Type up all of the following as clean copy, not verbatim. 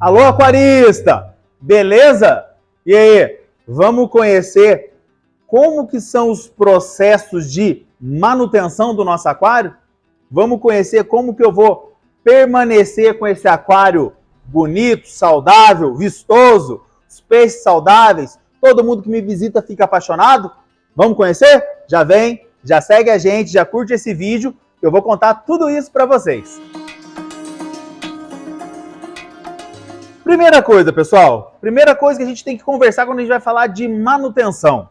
Alô, aquarista! Beleza? E aí, vamos conhecer como que são os processos de manutenção do nosso aquário? Vamos conhecer como que eu vou permanecer com esse aquário bonito, saudável, vistoso, os peixes saudáveis, todo mundo que me visita fica apaixonado? Vamos conhecer? Já vem, já segue a gente, já curte esse vídeo, eu vou contar tudo isso para vocês. Primeira coisa, pessoal, primeira coisa que a gente tem que conversar quando a gente vai falar de manutenção.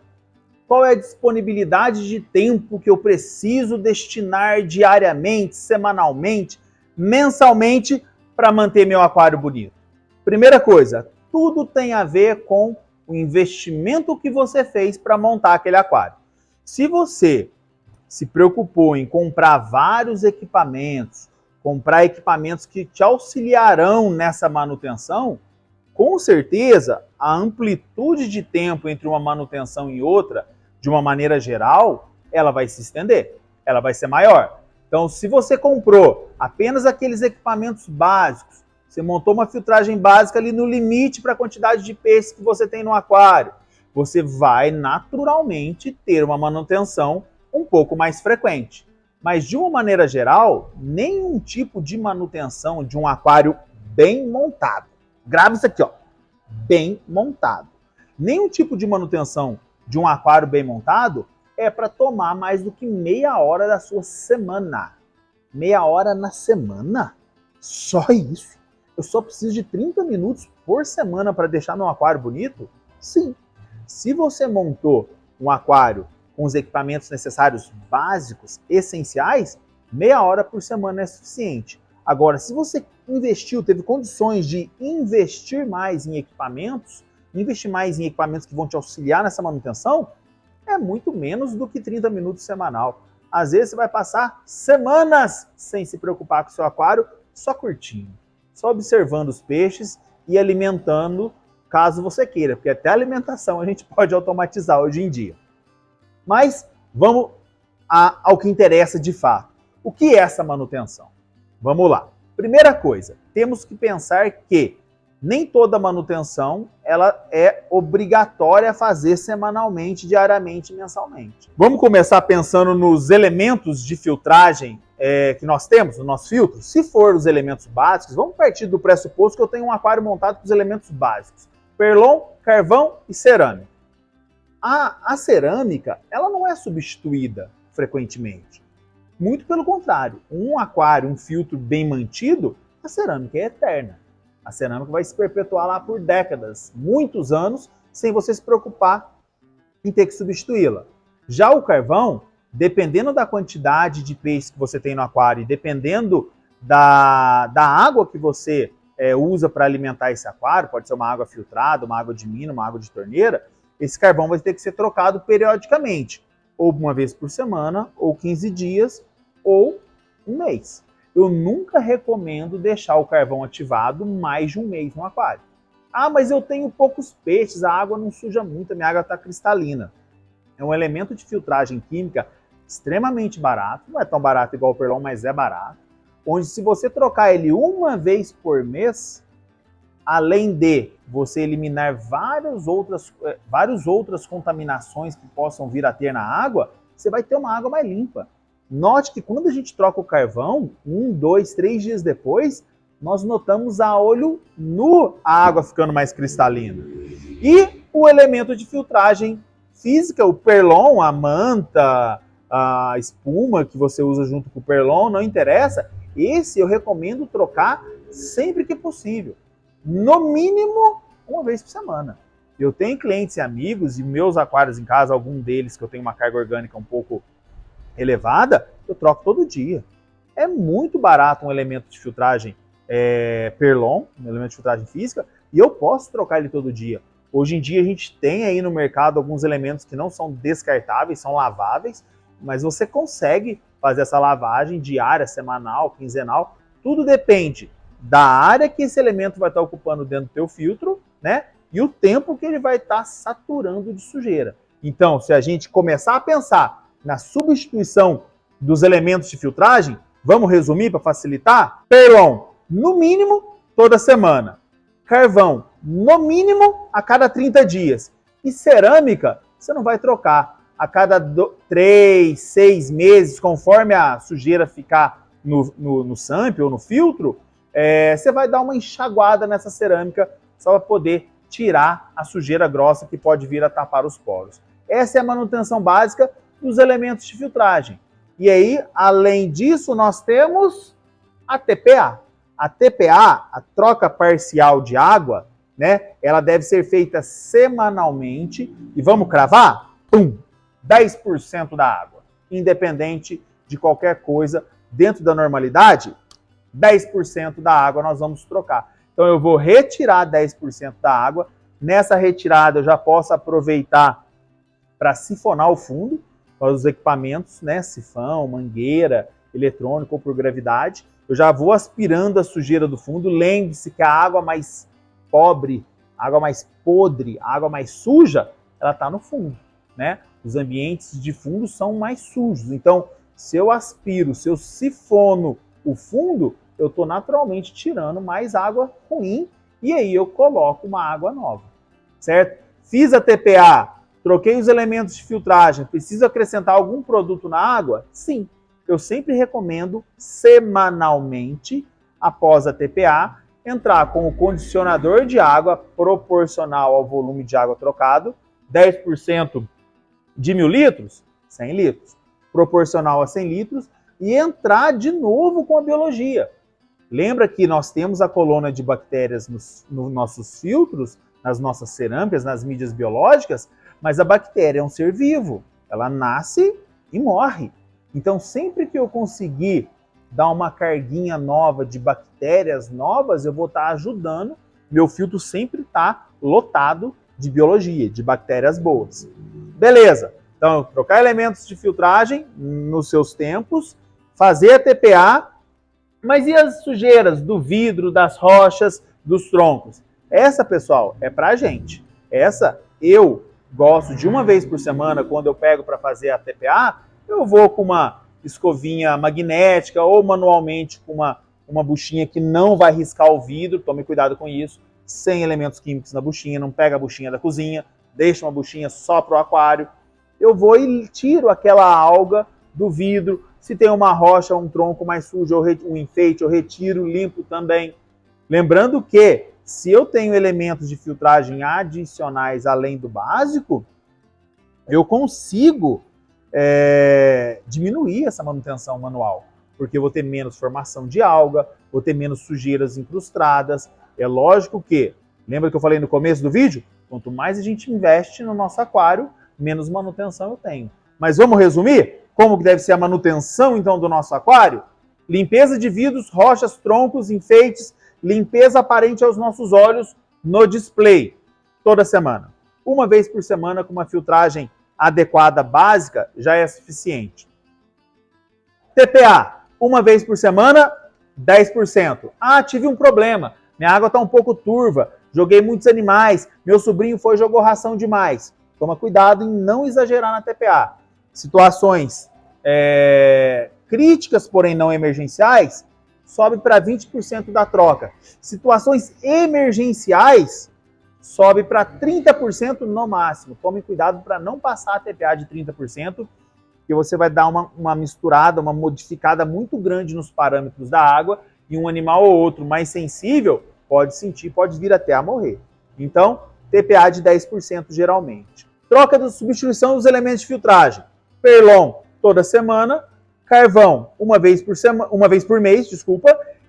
Qual é a disponibilidade de tempo que eu preciso destinar diariamente, semanalmente, mensalmente para manter meu aquário bonito? Primeira coisa, tudo tem a ver com o investimento que você fez para montar aquele aquário. Se você se preocupou em comprar vários equipamentos, comprar equipamentos que te auxiliarão nessa manutenção, com certeza a amplitude de tempo entre uma manutenção e outra, de uma maneira geral, ela vai se estender, ela vai ser maior. Então, se você comprou apenas aqueles equipamentos básicos, você montou uma filtragem básica ali no limite para a quantidade de peixes que você tem no aquário, você vai naturalmente ter uma manutenção um pouco mais frequente. Mas, de uma maneira geral, nenhum tipo de manutenção de um aquário bem montado. Grava isso aqui, ó. Bem montado. Nenhum tipo de manutenção de um aquário bem montado é para tomar mais do que meia hora da sua semana. Meia hora na semana? Só isso? Eu só preciso de 30 minutos por semana para deixar meu aquário bonito? Sim. Se você montou um aquário com os equipamentos necessários básicos, essenciais, meia hora por semana é suficiente. Agora, se você investiu, teve condições de investir mais em equipamentos, investir mais em equipamentos que vão te auxiliar nessa manutenção, é muito menos do que 30 minutos semanal. Às vezes você vai passar semanas sem se preocupar com o seu aquário, só curtindo, só observando os peixes e alimentando, caso você queira, porque até a alimentação a gente pode automatizar hoje em dia. Mas vamos ao que interessa de fato. O que é essa manutenção? Vamos lá. Primeira coisa, temos que pensar que nem toda manutenção ela é obrigatória a fazer semanalmente, diariamente, mensalmente. Vamos começar pensando nos elementos de filtragem que nós temos no nosso filtro. Se for os elementos básicos, vamos partir do pressuposto que eu tenho um aquário montado com os elementos básicos: perlon, carvão e cerâmica. A cerâmica, ela não é substituída frequentemente. Muito pelo contrário, um aquário, um filtro bem mantido, a cerâmica é eterna. A cerâmica vai se perpetuar lá por décadas, muitos anos, sem você se preocupar em ter que substituí-la. Já o carvão, dependendo da quantidade de peixes que você tem no aquário e dependendo da água que você usa para alimentar esse aquário, pode ser uma água filtrada, uma água de mina, uma água de torneira, esse carvão vai ter que ser trocado periodicamente, ou uma vez por semana, ou 15 dias, ou um mês. Eu nunca recomendo deixar o carvão ativado mais de um mês no aquário. Ah, mas eu tenho poucos peixes, a água não suja muito, a minha água está cristalina. É um elemento de filtragem química extremamente barato, não é tão barato igual o perlon, mas é barato, onde se você trocar ele uma vez por mês, além de você eliminar várias outras contaminações que possam vir a ter na água, você vai ter uma água mais limpa. Note que quando a gente troca o carvão, 1, 2, 3 dias depois, nós notamos a olho nu a água ficando mais cristalina. E o elemento de filtragem física, o perlon, a manta, a espuma que você usa junto com o perlon, não interessa. Esse eu recomendo trocar sempre que possível. No mínimo, uma vez por semana. Eu tenho clientes e amigos e meus aquários em casa, algum deles que eu tenho uma carga orgânica um pouco elevada, eu troco todo dia. É muito barato um elemento de filtragem perlon, um elemento de filtragem física, e eu posso trocar ele todo dia. Hoje em dia a gente tem aí no mercado alguns elementos que não são descartáveis, são laváveis, mas você consegue fazer essa lavagem diária, semanal, quinzenal, tudo depende da área que esse elemento vai estar ocupando dentro do teu filtro, né? E o tempo que ele vai estar saturando de sujeira. Então, se a gente começar a pensar na substituição dos elementos de filtragem, vamos resumir para facilitar? Perlon, no mínimo, toda semana. Carvão, no mínimo, a cada 30 dias. E cerâmica, você não vai trocar. A cada 3, 6 meses, conforme a sujeira ficar no sample ou no filtro, você vai dar uma enxaguada nessa cerâmica só para poder tirar a sujeira grossa que pode vir a tapar os poros. Essa é a manutenção básica dos elementos de filtragem. E aí, além disso, nós temos a TPA. A TPA, a troca parcial de água, né? Ela deve ser feita semanalmente. E vamos cravar? 10% da água. Independente de qualquer coisa, dentro da normalidade, 10% da água nós vamos trocar. Então eu vou retirar 10% da água. Nessa retirada eu já posso aproveitar para sifonar o fundo com os equipamentos, né? Sifão, mangueira, eletrônico ou por gravidade. Eu já vou aspirando a sujeira do fundo. Lembre-se que a água mais pobre, a água mais podre, a água mais suja, ela está no fundo, né? Os ambientes de fundo são mais sujos. Então, se eu aspiro, se eu sifono o fundo, eu estou naturalmente tirando mais água ruim e aí eu coloco uma água nova, certo? Fiz a TPA, troquei os elementos de filtragem, preciso acrescentar algum produto na água? Sim. Eu sempre recomendo, semanalmente, após a TPA, entrar com o condicionador de água proporcional ao volume de água trocado, 10% de 1.000 litros, 100 litros, proporcional a 100 litros, e entrar de novo com a biologia. Lembra que nós temos a colônia de bactérias nos nossos filtros, nas nossas cerâmicas, nas mídias biológicas, mas a bactéria é um ser vivo, ela nasce e morre. Então, sempre que eu conseguir dar uma carguinha nova de bactérias novas, eu vou estar ajudando, meu filtro sempre está lotado de biologia, de bactérias boas. Beleza, então trocar elementos de filtragem nos seus tempos, fazer a TPA, mas e as sujeiras do vidro, das rochas, dos troncos? Essa, pessoal, é pra gente. Essa eu gosto de uma vez por semana, quando eu pego para fazer a TPA, eu vou com uma escovinha magnética ou manualmente com uma buchinha que não vai riscar o vidro, tome cuidado com isso, sem elementos químicos na buchinha, não pega a buchinha da cozinha, deixa uma buchinha só para o aquário. Eu vou e tiro aquela alga do vidro. Se tem uma rocha, um tronco mais sujo, um enfeite, eu retiro, limpo também. Lembrando que, se eu tenho elementos de filtragem adicionais além do básico, eu consigo diminuir essa manutenção manual, porque eu vou ter menos formação de alga, vou ter menos sujeiras incrustadas. É lógico que, lembra que eu falei no começo do vídeo? Quanto mais a gente investe no nosso aquário, menos manutenção eu tenho. Mas vamos resumir? Como que deve ser a manutenção, então, do nosso aquário? Limpeza de vidros, rochas, troncos, enfeites, limpeza aparente aos nossos olhos no display, toda semana. Uma vez por semana, com uma filtragem adequada, básica, já é suficiente. TPA, uma vez por semana, 10%. Ah, tive um problema, minha água está um pouco turva, joguei muitos animais, meu sobrinho foi e jogou ração demais. Toma cuidado em não exagerar na TPA. Situações críticas, porém não emergenciais, sobe para 20% da troca. Situações emergenciais, sobe para 30% no máximo. Tome cuidado para não passar a TPA de 30%, que você vai dar uma misturada, uma modificada muito grande nos parâmetros da água, e um animal ou outro mais sensível pode sentir, pode vir até a morrer. Então, TPA de 10% geralmente. Troca de substituição dos elementos de filtragem. Perlon, toda semana. Carvão, uma vez por mês,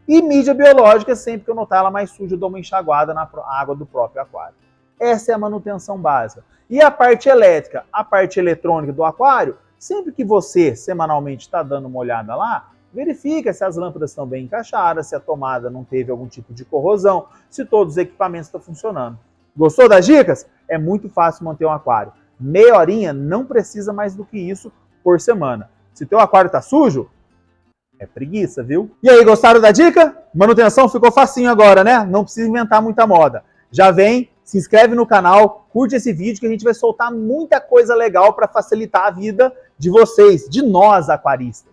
e mídia biológica, sempre que eu notar ela mais suja, eu dou uma enxaguada na água do próprio aquário. Essa é a manutenção básica. E a parte elétrica, a parte eletrônica do aquário, sempre que você semanalmente está dando uma olhada lá, verifica se as lâmpadas estão bem encaixadas, se a tomada não teve algum tipo de corrosão, se todos os equipamentos estão funcionando. Gostou das dicas? É muito fácil manter um aquário. Meia horinha, não precisa mais do que isso por semana. Se teu aquário está sujo, é preguiça, viu? E aí, gostaram da dica? Manutenção ficou facinho agora, né? Não precisa inventar muita moda. Já vem, se inscreve no canal, curte esse vídeo que a gente vai soltar muita coisa legal para facilitar a vida de vocês, de nós aquaristas.